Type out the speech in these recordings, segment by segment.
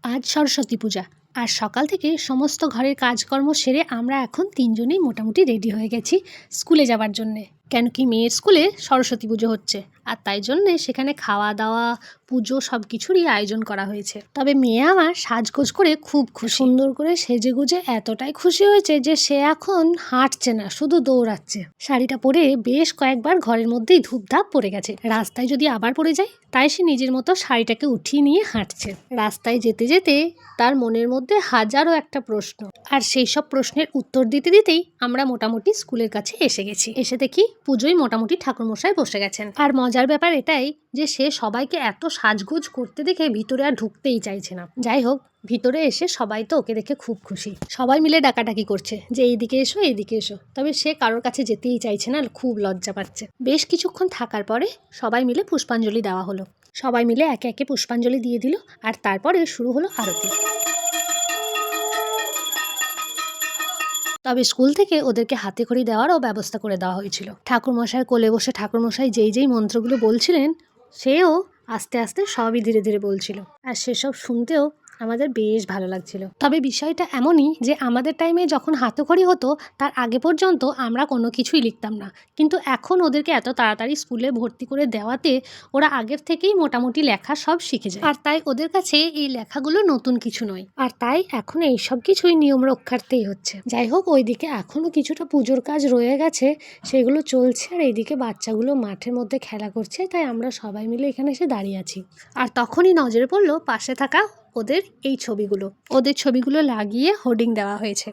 আজ সরস্বতী পূজা, আর সকাল থেকে সমস্ত ঘরের কাজকর্ম সেরে আমরা এখন তিনজনেই মোটামুটি রেডি হয়ে গেছি স্কুলে যাবার জন্যে। কেন কি মেয়ের স্কুলে সরস্বতী পুজো হচ্ছে, আর তাই জন্যে সেখানে খাওয়া দাওয়া পুজো সব কিছুরই আয়োজন করা হয়েছে। তবে মেয়ে আমার সাজগোজ করে খুব খুশি, সুন্দর করে সেজে গুজে এতটাই খুশি হয়েছে যে সে এখন হাঁটছে না, শুধু দৌড়াচ্ছে। শাড়িটা পরে বেশ কয়েকবার ঘরের মধ্যেই ধূপধাপ পড়ে গেছে, রাস্তায় যদি আবার পড়ে যায় তাই সে নিজের মতো শাড়িটাকে উঠিয়ে নিয়ে হাঁটছে। রাস্তায় যেতে যেতে তার মনের মধ্যে হাজারো একটা প্রশ্ন, আর সেই সব প্রশ্নের উত্তর দিতে দিতেই আমরা মোটামুটি স্কুলের কাছে এসে গেছি। এসে দেখি পুজোয় মোটামুটি ঠাকুরমশাই বসে গেছেন। আর মজার ব্যাপার এটাই যে সে সবাইকে এত সাজগোজ করতে দেখে ভিতরে আর ঢুকতেই চাইছে না। যাই হোক, ভিতরে এসে সবাই তো ওকে দেখে খুব খুশি, সবাই মিলে ডাকাডাকি করছে যে এইদিকে এসো এইদিকে এসো। তবে সে কারোর কাছে যেতেই চাইছে না, খুব লজ্জা পাচ্ছে। বেশ কিছুক্ষণ থাকার পরে সবাই মিলে পুষ্পাঞ্জলি দেওয়া হলো। সবাই মিলে একে একে পুষ্পাঞ্জলি দিয়ে দিল, আর তারপরে শুরু হলো আরতি। তবে স্কুল থেকে ওদেরকে হাতে খড়ি দেওয়ারও ব্যবস্থা করে দেওয়া হয়েছিল। ঠাকুরমশাই কোলে বসে ঠাকুরমশাই যেই যেই মন্ত্রগুলো বলছিলেন সেও আস্তে আস্তে সবই ধীরে ধীরে বলছিল, আর সেসব শুনতেও আমাদের বেশ ভালো লাগছিল। তবে বিষয়টা এমনই যে আমাদের টাইমে যখন হাতেখড়ি হতো তার আগে পর্যন্ত আমরা কোনো কিছুই লিখতাম না, কিন্তু এখন ওদেরকে এত তাড়াতাড়ি স্কুলে ভর্তি করে দেওয়াতে ওরা আগের থেকেই মোটামুটি লেখা সব শিখে যায়, আর তাই ওদের কাছে এই লেখাগুলো নতুন কিছু নয়, আর তাই এখন এই সব কিছুই নিয়ম রক্ষার্থেই হচ্ছে। যাই হোক, ওইদিকে এখনও কিছুটা পুজোর কাজ রয়ে গেছে, সেগুলো চলছে, আর এইদিকে বাচ্চাগুলো মাঠের মধ্যে খেলা করছে, তাই আমরা সবাই মিলে এখানে এসে দাঁড়িয়ে আছি। আর তখনই নজরে পড়লো পাশে থাকা ওদের ওদের ছবিগুলো লাগিয়ে হোর্ডিং দেওয়া হয়েছে।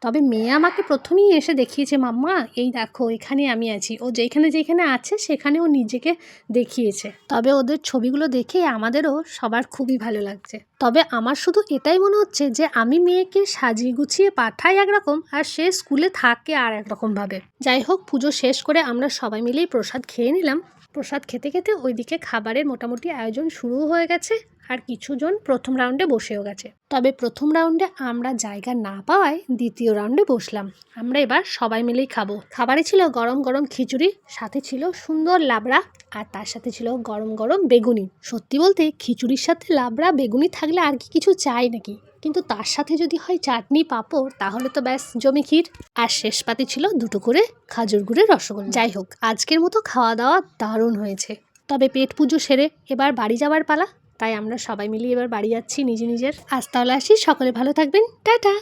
তবে মেয়ে আমাকে প্রথমেই এসে দেখিয়েছে, মাম্মা এই দেখো এখানে আমি আছি। ও যেখানে যেখানে আছে সেখানে ও নিজেকে দেখিয়েছে। তবে ওদের ছবিগুলো দেখে আমাদেরও সবার খুবই ভালো লাগছে। তবে আমার শুধু এটাই মনে হচ্ছে যে আমি মেয়েকে সাজিয়ে গুছিয়ে পাঠাই একরকম, আর সে স্কুলে থাকে আর একরকমভাবে। যাই হোক, পুজো শেষ করে আমরা সবাই মিলেই প্রসাদ খেয়ে নিলাম। প্রসাদ খেতে খেতে ওইদিকে খাবারের মোটামুটি আয়োজন শুরু হয়ে গেছে, আর কিছুজন প্রথম রাউন্ডে বসেও গেছে। তবে প্রথম রাউন্ডে আমরা জায়গা না পাওয়ায় দ্বিতীয় রাউন্ডে বসলাম। আমরা এবার সবাই মিলেই খাবো। খাবারে ছিল গরম গরম খিচুড়ি, সাথে ছিল সুন্দর লাবড়া, আর তার সাথে ছিল গরম গরম বেগুনি। সত্যি বলতে খিচুড়ির সাথে লাবড়া বেগুনি থাকলে আর কি কিছু চাই নাকি, কিন্তু তার সাথে যদি হয় চাটনি পাঁপড় তাহলে তো ব্যাস জমি ক্ষীর। আর শেষ পাতে ছিল দুটো করে খাজুর গুড়ের রসগোল্লা। যাই হোক, আজকের মতো খাওয়া দাওয়া দারুণ হয়েছে। তবে পেট পুজো সেরে এবার বাড়ি যাওয়ার পালা, তাই আমরা সবাই মিলে এবার বাড়ি যাচ্ছি নিজে নিজের। আজ তাহলে আসি, সকলে ভালো থাকবেন, টাটা।